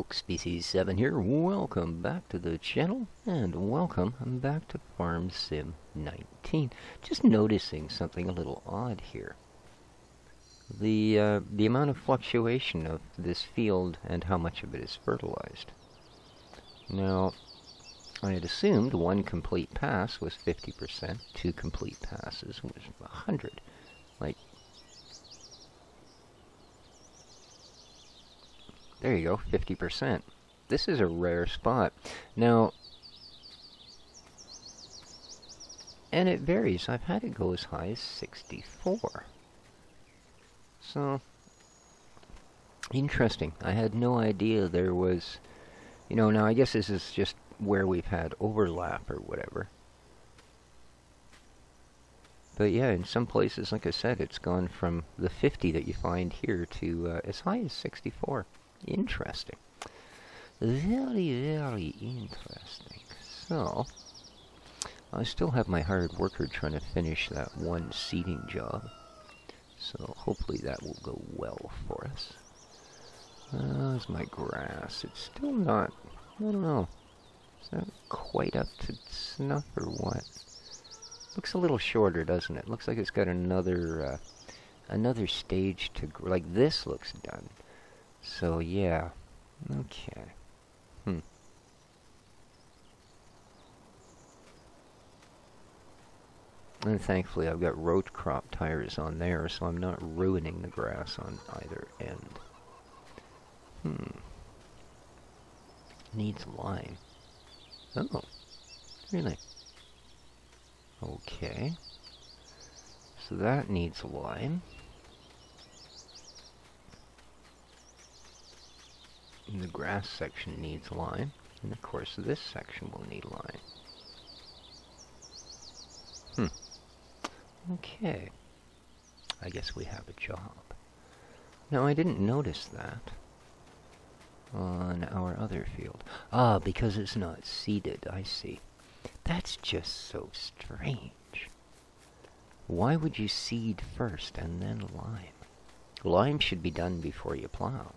folks, Species 7 here. Welcome back to the channel, and welcome back to Farm Sim 19. Just noticing something a little odd here. The amount of fluctuation of this field and how much of it is fertilized. Now, I had assumed one complete pass was 50%, two complete passes was 100. Like, there you go, 50%. This is a rare spot. Now, and it varies. I've had it go as high as 64. So, interesting. I had no idea there was, now I guess this is just where we've had overlap or whatever. But yeah, in some places, like I said, it's gone from the 50 that you find here to as high as 64. Interesting. Very, very interesting. So, I still have my hired worker trying to finish that one seeding job. So, hopefully that will go well for us. There's my grass. It's still not, I don't know. Is that quite up to snuff or what? Looks a little shorter, doesn't it? Looks like it's got another stage to grow. Like this looks done. So, yeah. Okay. And thankfully I've got road crop tires on there, so I'm not ruining the grass on either end. Needs lime. Oh. Really? Okay. So that needs lime. And the grass section needs lime. And of course this section will need lime. Okay. I guess we have a job. Now I didn't notice that on our other field. Ah, because it's not seeded, I see. That's just so strange. Why would you seed first and then lime? Lime should be done before you plow.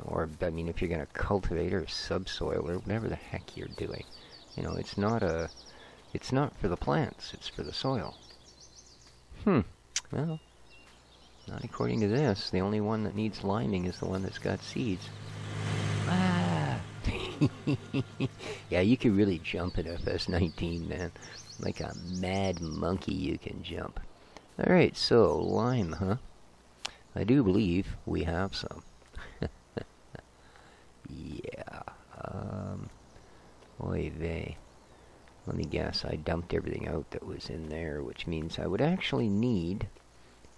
Or, I mean, if you're going to cultivate or subsoil or whatever the heck you're doing. It's not for the plants, it's for the soil. Well, not according to this. The only one that needs liming is the one that's got seeds. Ah! Yeah, you can really jump in FS19, man. Like a mad monkey you can jump. Alright, so, lime, huh? I do believe we have some. Yeah. Oy vey. Let me guess, I dumped everything out that was in there, which means I would actually need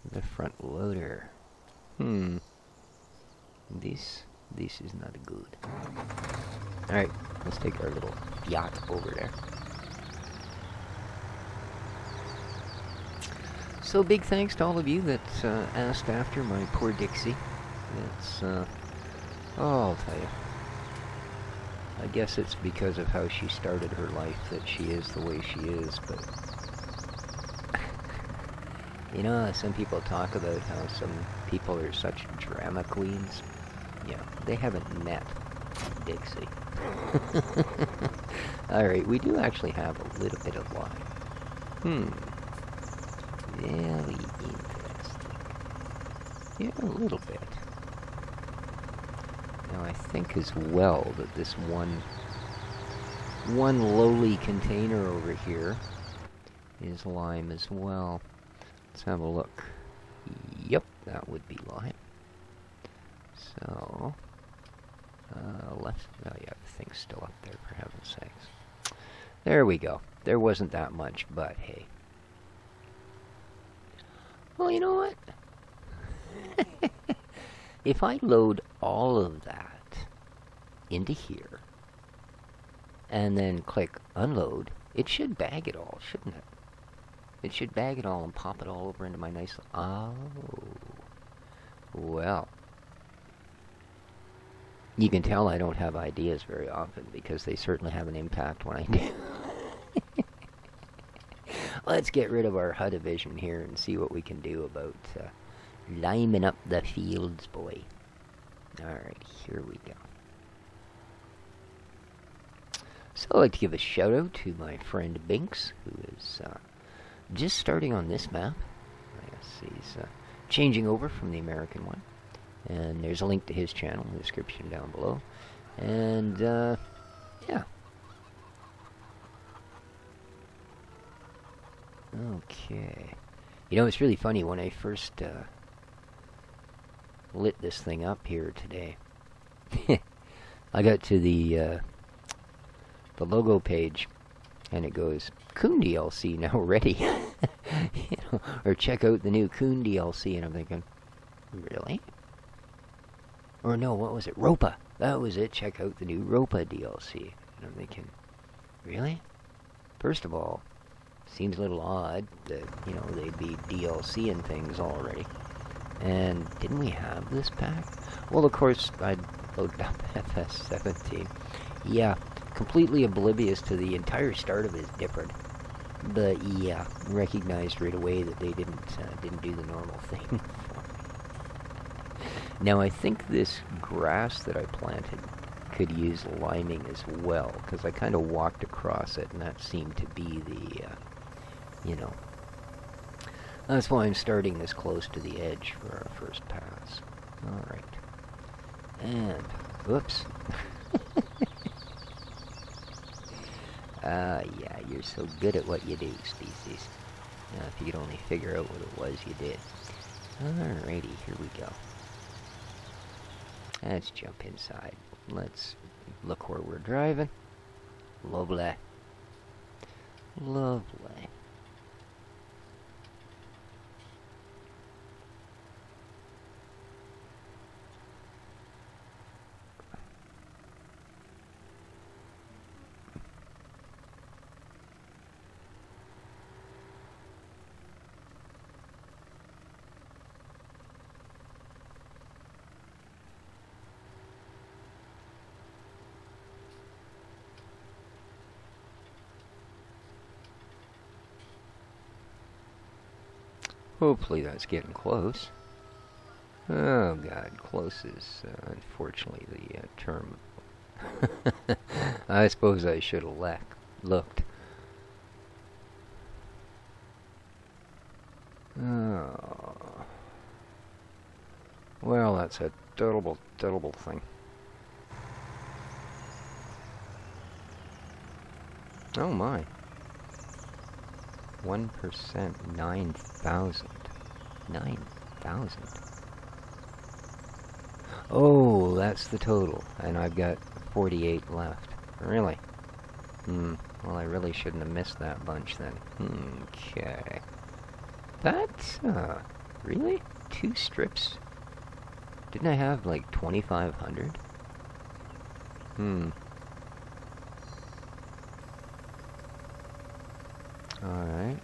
the front loader. This is not good. Alright, let's take our little yacht over there. So big thanks to all of you that asked after my poor Dixie. It's, oh, I'll tell you. I guess it's because of how she started her life that she is the way she is, but... some people talk about how some people are such drama queens. Yeah, they haven't met Dixie. Alright, we do actually have a little bit of lime. Very interesting. Yeah, a little bit. Now I think as well that this one lowly container over here is lime as well. Let's have a look. Yep, that would be lime. So, left, oh yeah, the thing's still up there, for heaven's sakes. There we go. There wasn't that much, but hey. Well, you know what? If I load all of that into here, and then click unload, it should bag it all, shouldn't it? It should bag it all and pop it all over into my nice... Oh. Well. You can tell I don't have ideas very often, because they certainly have an impact when I do. Let's get rid of our HUD division here and see what we can do about liming up the fields, boy. Alright, here we go. So I'd like to give a shout out to my friend Binks, who is just starting on this map. I guess he's changing over from the American one. And there's a link to his channel in the description down below. And, yeah. Okay. You know, it's really funny, when I first lit this thing up here today, I got to the logo page, and it goes, Coon DLC now ready. You know, or check out the new Coon DLC, and I'm thinking, really? Or no, what was it? Ropa. That was it. Check out the new Ropa DLC. And I'm thinking, really? First of all, seems a little odd that, you know, they'd be DLC and things already. And didn't we have this pack? Well, of course, I'd loaded up FS17. Yeah, completely oblivious to the entire start of it is different. But yeah, recognized right away that they didn't do the normal thing. Now, I think this grass that I planted could use liming as well, because I kind of walked across it, and that seemed to be the, you know, that's why I'm starting this close to the edge for our first pass. Alright. And, whoops. Yeah, you're so good at what you do, species. If you could only figure out what it was you did. Alrighty, here we go. Let's jump inside. Let's look where we're driving. Lovely. Lovely. Hopefully that's getting close. Oh god, close is unfortunately the term. I suppose I should have looked. Oh. Well, that's a terrible thing. Oh my. 1%, 9,000. 9,000. Oh, that's the total. And I've got 48 left. Really? Well, I really shouldn't have missed that bunch then. Okay. That's, really? 2 strips? Didn't I have, like, 2,500? Alright.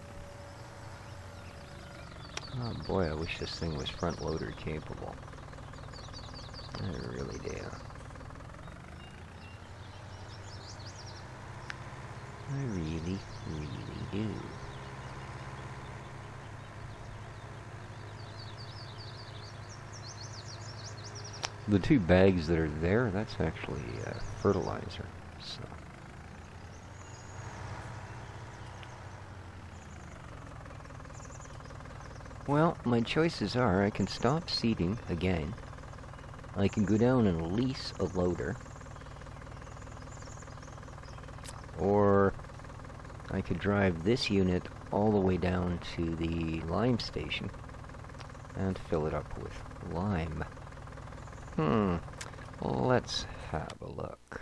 Oh boy, I wish this thing was front loader capable. I really do. I really do. The 2 bags that are there, that's actually fertilizer, so... Well, my choices are I can stop seeding again. I can go down and lease a loader. Or I could drive this unit all the way down to the lime station and fill it up with lime. Let's have a look.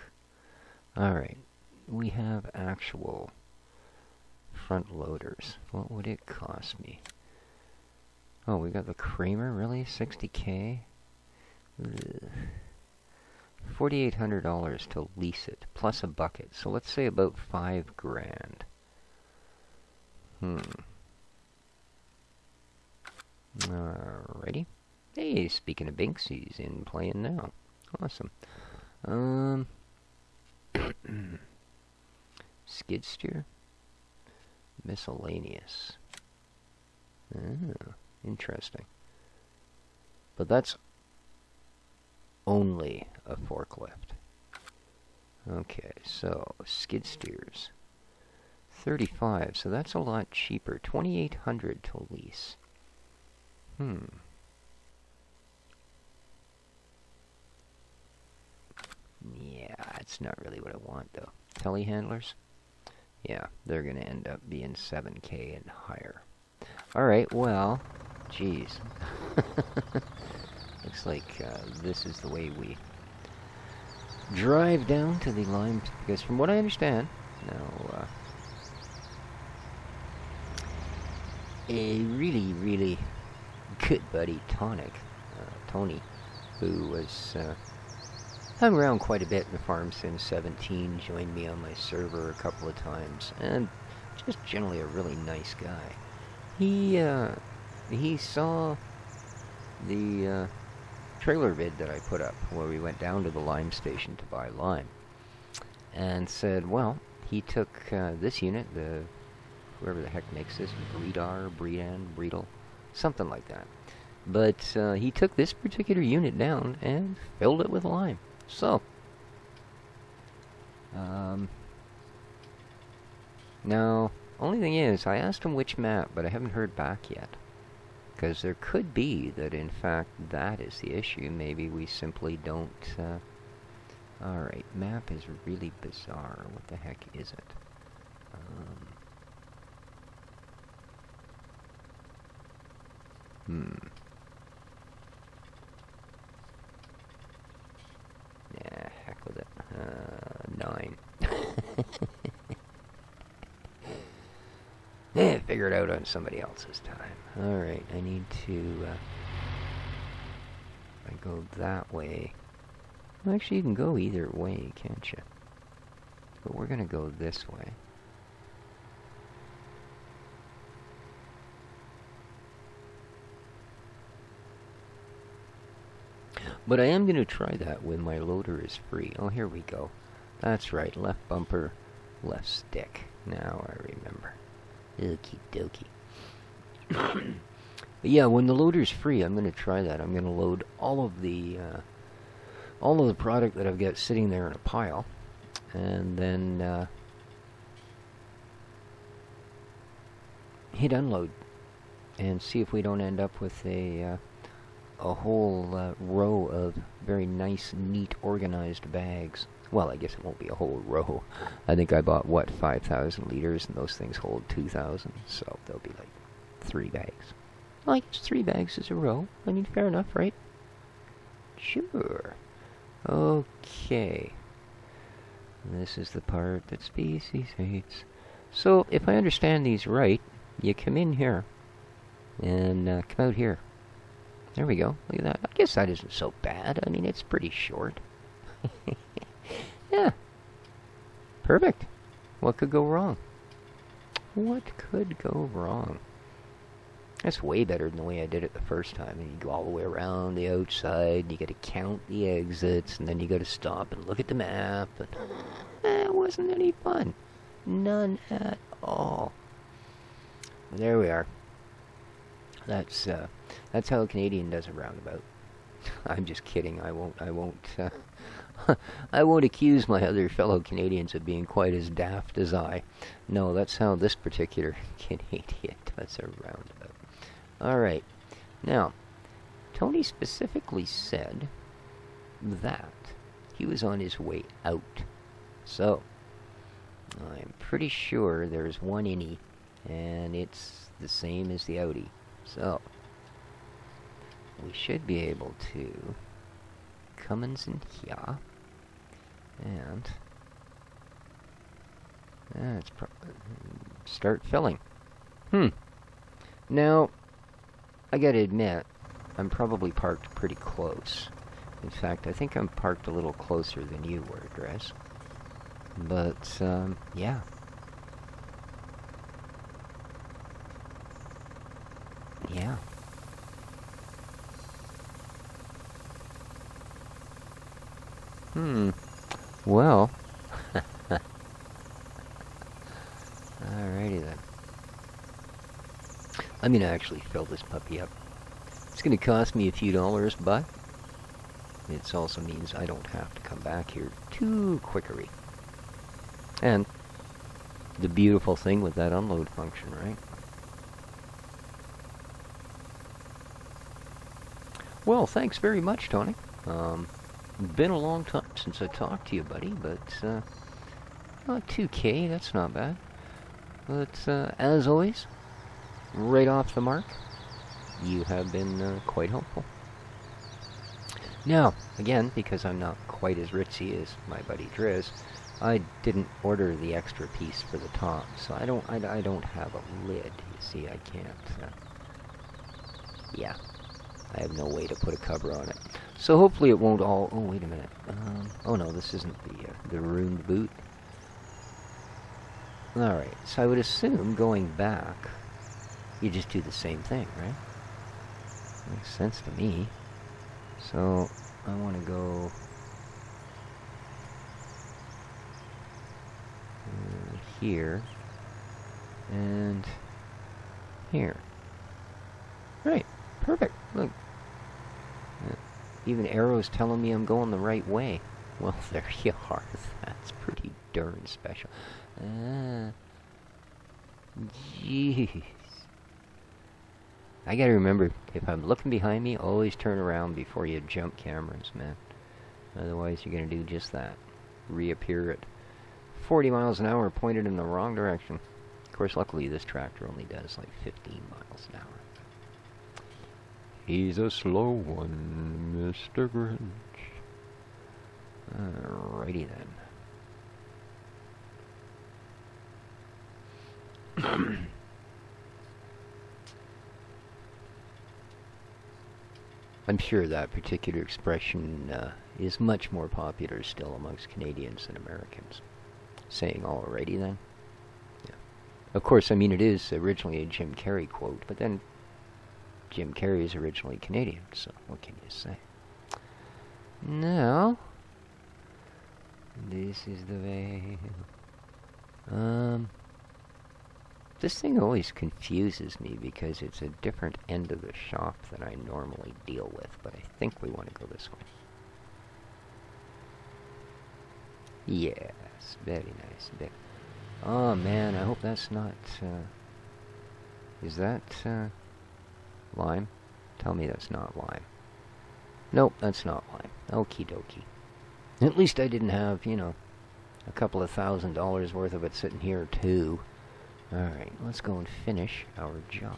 Alright, we have actual front loaders. What would it cost me? Oh, we got the Kramer, really? 60K? $4,800 to lease it, plus a bucket. So let's say about $5,000. Alrighty. Hey, speaking of Binks, he's in playing now. Awesome. Skid steer? Miscellaneous. Oh, interesting. But that's only a forklift. Okay, so skid steers. 35, so that's a lot cheaper. 2,800 to lease. Yeah, it's not really what I want, though. Telehandlers? Yeah, they're going to end up being 7K and higher. Alright, well, geez. Looks like this is the way we drive down to the lime, because from what I understand, now, a really, really good buddy, Tony, who was hung around quite a bit in the farm since 17, joined me on my server a couple of times, and just generally a really nice guy. He saw the trailer vid that I put up where we went down to the lime station to buy lime, and said, well, he took this unit, the whoever the heck makes this, Breedal, something like that. But he took this particular unit down and filled it with lime. So, now, only thing is, I asked him which map, but I haven't heard back yet. Because there could be that, in fact, that is the issue. Maybe we simply don't... Alright, map is really bizarre. What the heck is it? Yeah, heck with it. 9. Figure it out on somebody else's time. Alright, I need to... I go that way. Well, actually, you can go either way, can't you? But we're gonna go this way. But I am going to try that when my loader is free. Oh, here we go. That's right, left bumper, left stick. Now I remember. Okie dokie. But yeah, when the loader's free, I'm going to try that. I'm going to load all of the product that I've got sitting there in a pile, and then hit unload, and see if we don't end up with a whole row of very nice, neat, organized bags. Well, I guess it won't be a whole row. I think I bought, what, 5,000 liters, and those things hold 2,000, so there'll be like 3 bags. Well, I guess 3 bags is a row. I mean, fair enough, right? Sure. Okay. This is the part that species hates. So, if I understand these right, you come in here, and come out here. There we go. Look at that. I guess that isn't so bad. I mean, it's pretty short. Yeah. Perfect. What could go wrong? What could go wrong? That's way better than the way I did it the first time. And you go all the way around the outside, and you got to count the exits, and then you got to stop and look at the map. And it wasn't any fun. None at all. There we are. That's how a Canadian does a roundabout. I'm just kidding. I won't accuse my other fellow Canadians of being quite as daft as I. No, that's how this particular Canadian does a roundabout. Alright. Now, Tony specifically said that he was on his way out. So, I'm pretty sure there's one innie, and it's the same as the outie. So, we should be able to come in here, and let's start filling. Now, I gotta admit, I'm probably parked pretty close. In fact, I think I'm parked a little closer than you were, Dress. But, yeah. Yeah. Well. Alrighty then. I'm gonna actually fill this puppy up. It's gonna cost me a few dollars, but it also means I don't have to come back here too quickery. And the beautiful thing with that unload function, right? Well, thanks very much, Tony. Been a long time since I talked to you, buddy, but 2K, that's not bad. But as always, right off the mark, you have been quite helpful. Now, again, because I'm not quite as ritzy as my buddy Driz, I didn't order the extra piece for the top, so I don't have a lid. You see, I can't. Yeah, I have no way to put a cover on it. So hopefully it won't all. Oh, wait a minute. Oh no, this isn't the ruined boot. All right, so I would assume going back, you just do the same thing, right? Makes sense to me. So I want to go here and here. Right, perfect. Look, even arrows telling me I'm going the right way. Well, there you are. That's pretty darn special. Jeez. I gotta remember, if I'm looking behind me, always turn around before you jump cameras, man. Otherwise, you're gonna do just that. Reappear at 40 miles an hour pointed in the wrong direction. Of course, luckily, this tractor only does like 15 miles an hour. He's a slow one, Mr. Grinch. Alrighty then. I'm sure that particular expression is much more popular still amongst Canadians than Americans. Saying alrighty then? Yeah. Of course, I mean, it is originally a Jim Carrey quote, but then Jim Carrey is originally Canadian, so what can you say? Now, this is the way. This thing always confuses me because it's a different end of the shop than I normally deal with, but I think we want to go this way. Yes, very nice. Oh man, I hope that's not, is that, lime? Tell me that's not lime. Nope, that's not lime. Okie dokie. At least I didn't have, a couple of $1,000 worth of it sitting here too. Alright, let's go and finish our job.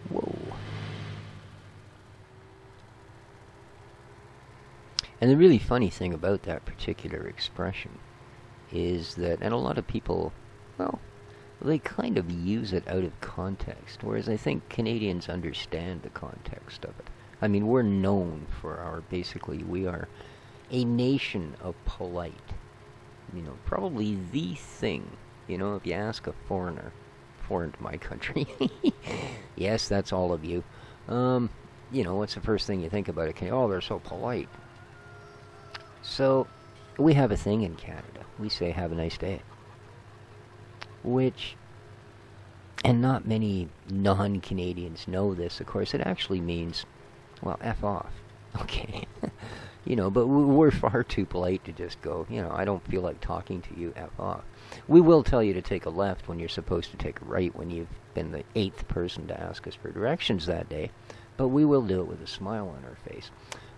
Whoa. And the really funny thing about that particular expression is that, and a lot of people, well, they kind of use it out of context, whereas I think Canadians understand the context of it. I mean, we're known for our, basically, we are a nation of polite. Probably the thing. If you ask a foreigner to my country, yes, that's all of you. What's the first thing you think about it? Oh, they're so polite. So, we have a thing in Canada. We say, have a nice day. Which, and not many non-Canadians know this, of course, it actually means, well, F off. Okay. But we're far too polite to just go, I don't feel like talking to you, F off. We will tell you to take a left when you're supposed to take a right when you've been the 8th person to ask us for directions that day, but we will do it with a smile on our face.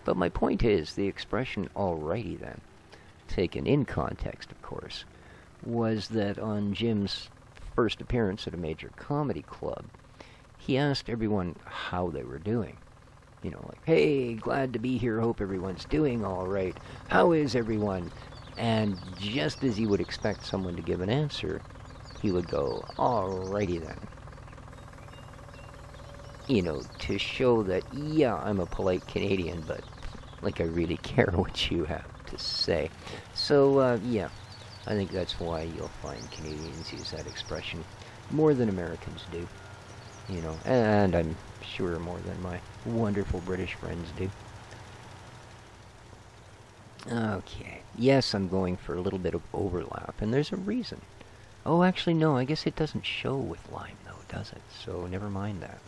But my point is, the expression alrighty then, taken in context, of course, was that on Jim's first appearance at a major comedy club, he asked everyone how they were doing. Like, hey, glad to be here, hope everyone's doing all right. How is everyone? And just as you would expect someone to give an answer, he would go, alrighty then. To show that, yeah, I'm a polite Canadian, but, like, I really care what you have to say. So, yeah, I think that's why you'll find Canadians use that expression more than Americans do. And I'm sure more than my wonderful British friends do. Okay. Yes, I'm going for a little bit of overlap, and there's a reason. Oh, actually, no, I guess it doesn't show with lime, though, does it? So, never mind that.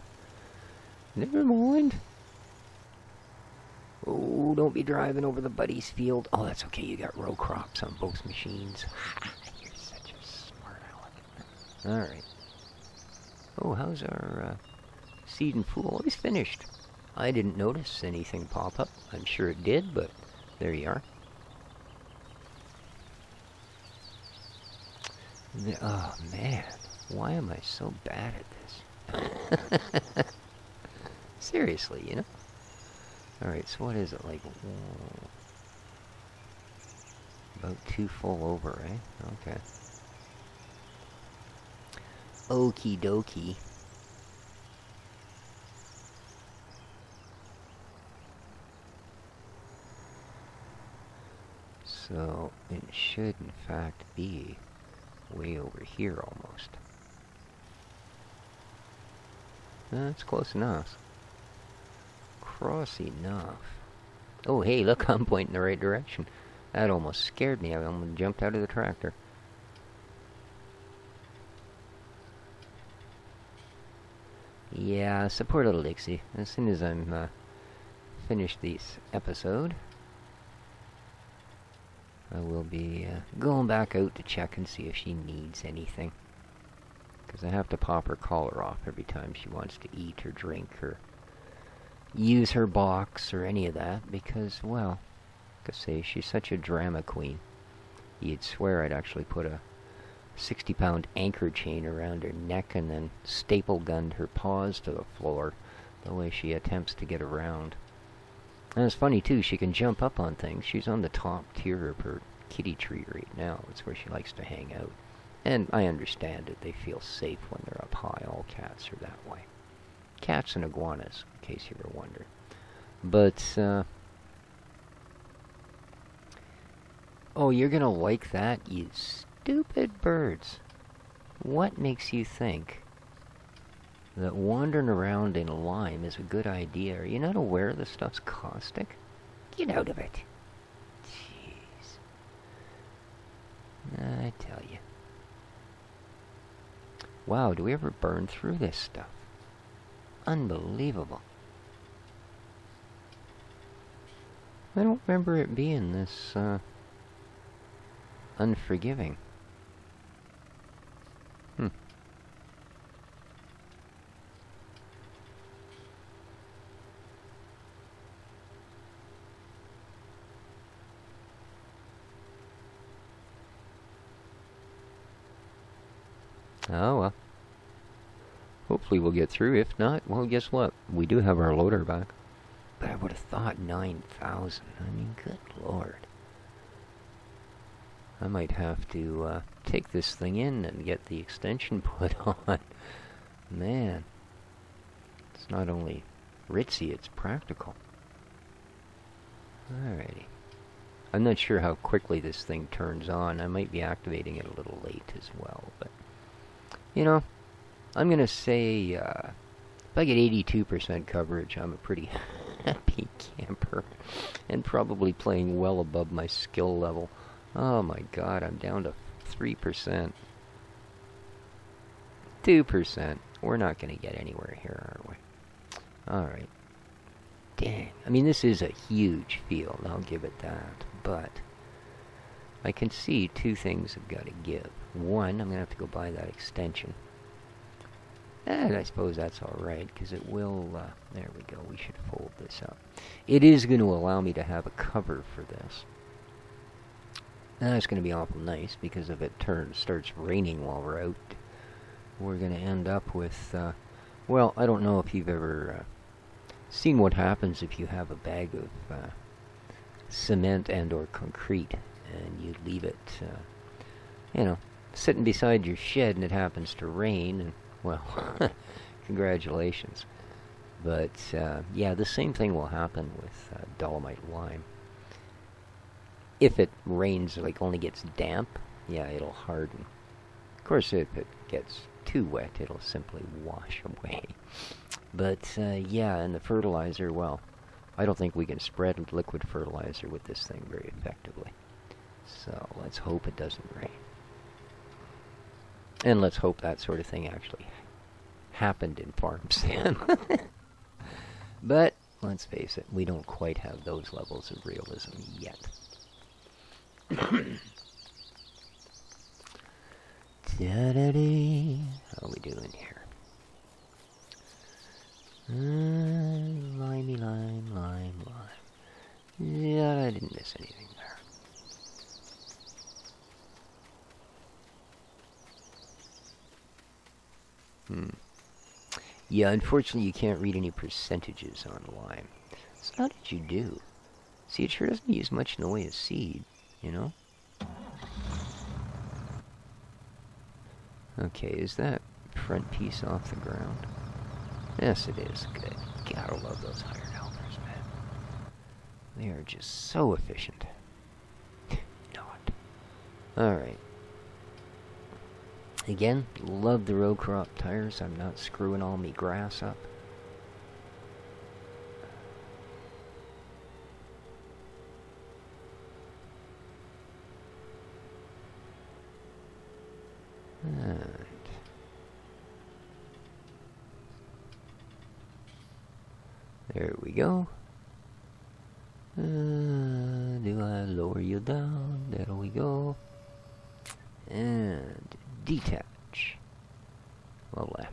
Never mind. Oh, Oh, don't be driving over the buddy's field. Oh, that's okay. You got row crops on both machines. You're such a smart aleck. Alright. Oh, how's our seed and fool? Oh, he's finished. I didn't notice anything pop up. I'm sure it did, but there you are. Oh, man. Why am I so bad at this? Seriously, you know? Alright, so what is it, like, about 2 full over, eh? Okay. Okie dokie. So, it should, in fact, be way over here, almost. That's close enough. Cross enough. Oh, hey, look, I'm pointing the right direction. That almost scared me. I almost jumped out of the tractor. Yeah, support little Dixie. As soon as I'm finished this episode, I will be going back out to check and see if she needs anything. Because I have to pop her collar off every time she wants to eat or drink or use her box or any of that. Because, well, like I say, she's such a drama queen. You'd swear I'd actually put a 60-pound anchor chain around her neck and then staple gunned her paws to the floor the way she attempts to get around. And it's funny, too, she can jump up on things. She's on the top tier of her kitty tree right now. It's where she likes to hang out. And I understand it. They feel safe when they're up high. All cats are that way. Cats and iguanas, in case you were wondering. But, oh, you're gonna like that, you stupid birds. What makes you think that wandering around in lime is a good idea? Are you not aware this stuff's caustic? Get out of it. Jeez. I tell you. Wow, do we ever burn through this stuff? Unbelievable. I don't remember it being this, unforgiving. Oh, well. Hopefully we'll get through. If not, well, guess what? We do have our loader back. But I would have thought 9,000. I mean, good lord. I might have to take this thing in and get the extension put on. Man. It's not only ritzy, it's practical. Alrighty. I'm not sure how quickly this thing turns on. I might be activating it a little late as well, but you know, I'm gonna say if I get 82% coverage, I'm a pretty happy camper, and probably playing well above my skill level. Oh my god, I'm down to 3%. 2%. We're not gonna get anywhere here, are we? Alright. Dang. I mean, this is a huge field, I'll give it that, but I can see two things have got to give. One, I'm going to have to go buy that extension. And I suppose that's alright, because it will, there we go, we should fold this up. It is going to allow me to have a cover for this. And that's going to be awful nice, because if it starts raining while we're out, we're going to end up with, well, I don't know if you've ever seen what happens if you have a bag of cement and or concrete, and you leave it, you know, sitting beside your shed, and it happens to rain, and, well, congratulations. But, yeah, the same thing will happen with dolomite lime. If it rains, like, only gets damp, yeah, it'll harden. Of course, if it gets too wet, it'll simply wash away. But, yeah, and the fertilizer, well, I don't think we can spread liquid fertilizer with this thing very effectively. So let's hope it doesn't rain. And let's hope that sort of thing actually happened in farm sim. But, let's face it, we don't quite have those levels of realism yet. Da-da-dee. How are we doing here? Limey, lime, lime, lime. Yeah, I didn't miss anything there. Yeah, unfortunately you can't read any percentages on lime. So how did you do? See, it sure doesn't use much in the way of seed, you know? Okay, is that front piece off the ground? Yes, it is. Good. Gotta love those hired helpers, man. They are just so efficient. Not. Alright. Again, love the row crop tires. I'm not screwing all me grass up. And there we go. Do I lower you down? There we go. And detach. Lovely.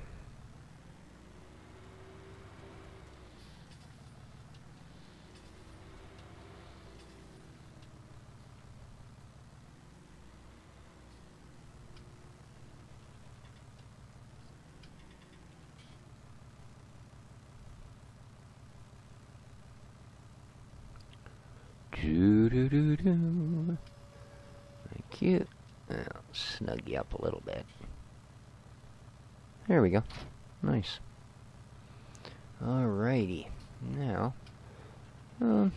Do-do-do-do. Thank you. I'll snug you up a little bit. There we go. Nice. Alrighty. Now, don't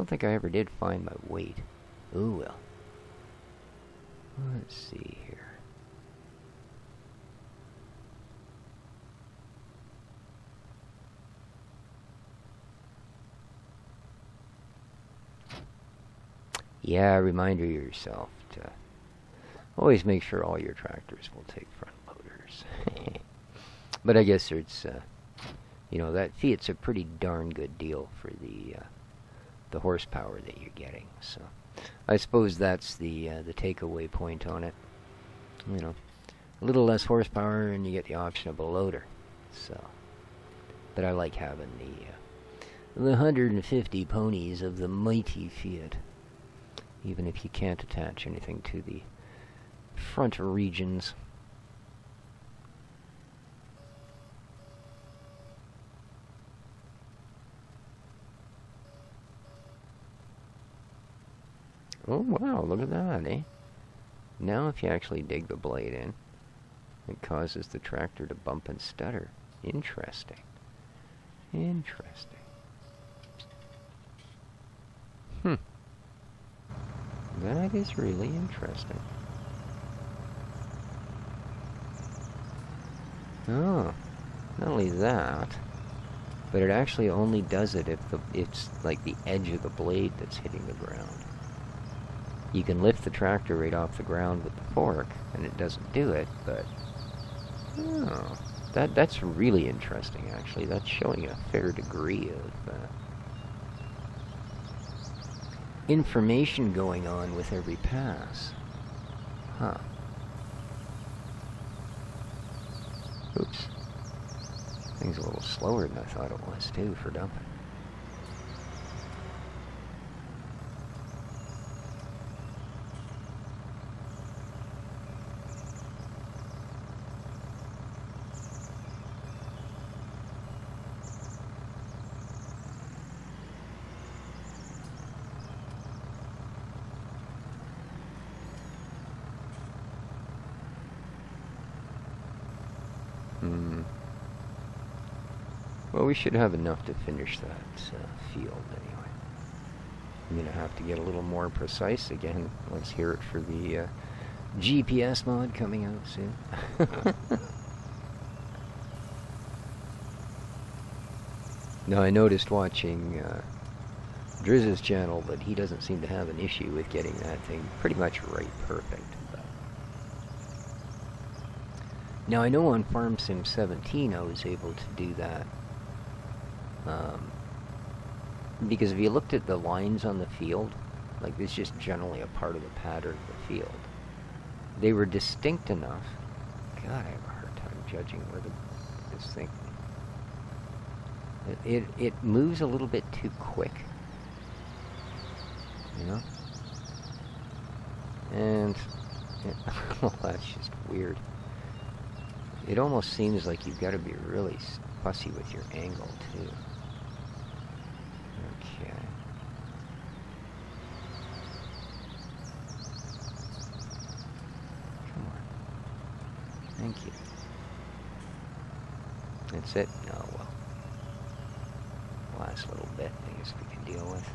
think I ever did find my weight. Oh well. Let's see here. Yeah, reminder yourself to always make sure all your tractors will take front loaders. But I guess it's, you know, that Fiat's a pretty darn good deal for the horsepower that you're getting. So I suppose that's the takeaway point on it. You know, a little less horsepower and you get the option of a loader. So, but I like having the 150 ponies of the mighty Fiat. Even if you can't attach anything to the front regions. Oh wow, look at that, eh? Now if you actually dig the blade in, it causes the tractor to bump and stutter. Interesting. Interesting. That is really interesting. Oh, not only that, but it actually only does it if it's like the edge of the blade that's hitting the ground. You can lift the tractor right off the ground with the fork, and it doesn't do it, but oh, that's really interesting. Actually, that's showing a fair degree of information going on with every pass. Huh. Oops. Thing's a little slower than I thought it was, too, for dumping. Well, we should have enough to finish that field anyway. I'm going to have to get a little more precise again. Let's hear it for the GPS mod coming out soon. Now, I noticed watching Drizz's channel that he doesn't seem to have an issue with getting that thing pretty much right perfect. But now, I know on Farm Sim 17 I was able to do that Because if you looked at the lines on the field, like it's just generally a part of the pattern of the field, they were distinct enough. God, I have a hard time judging where this thing... It moves a little bit too quick, you know? And... well, that's just weird. It almost seems like you've got to be really fussy with your angle, too. Okay. Come on. Thank you. That's it? Oh, well. Last little bit, I guess we can deal with.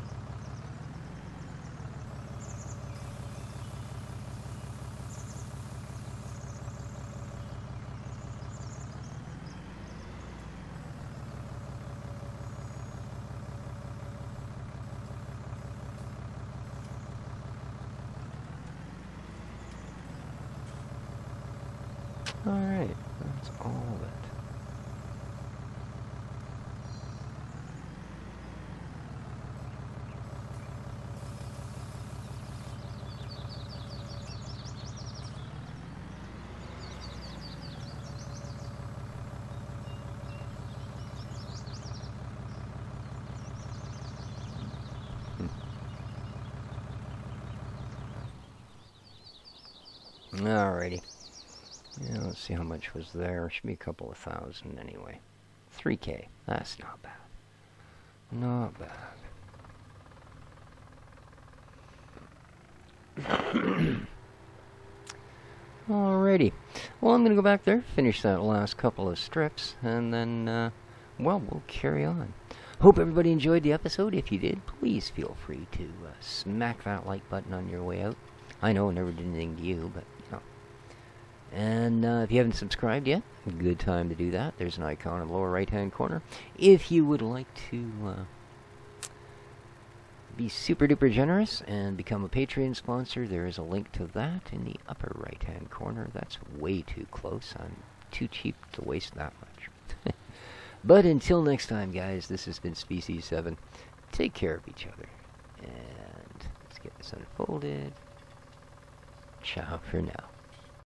Alright, that's all of it. Alrighty. Yeah, let's see how much was there. Should be a couple of thousand anyway. 3K. That's not bad. Not bad. Alrighty. Well, I'm going to go back there, finish that last couple of strips, and then, well, we'll carry on. Hope everybody enjoyed the episode. If you did, please feel free to smack that like button on your way out. I know I never did anything to you, but, you know. And if you haven't subscribed yet, good time to do that. There's an icon in the lower right-hand corner. If you would like to be super-duper generous and become a Patreon sponsor, there is a link to that in the upper right-hand corner. That's way too close. I'm too cheap to waste that much. But until next time, guys, this has been Species 7. Take care of each other. And let's get this unfolded. Ciao for now.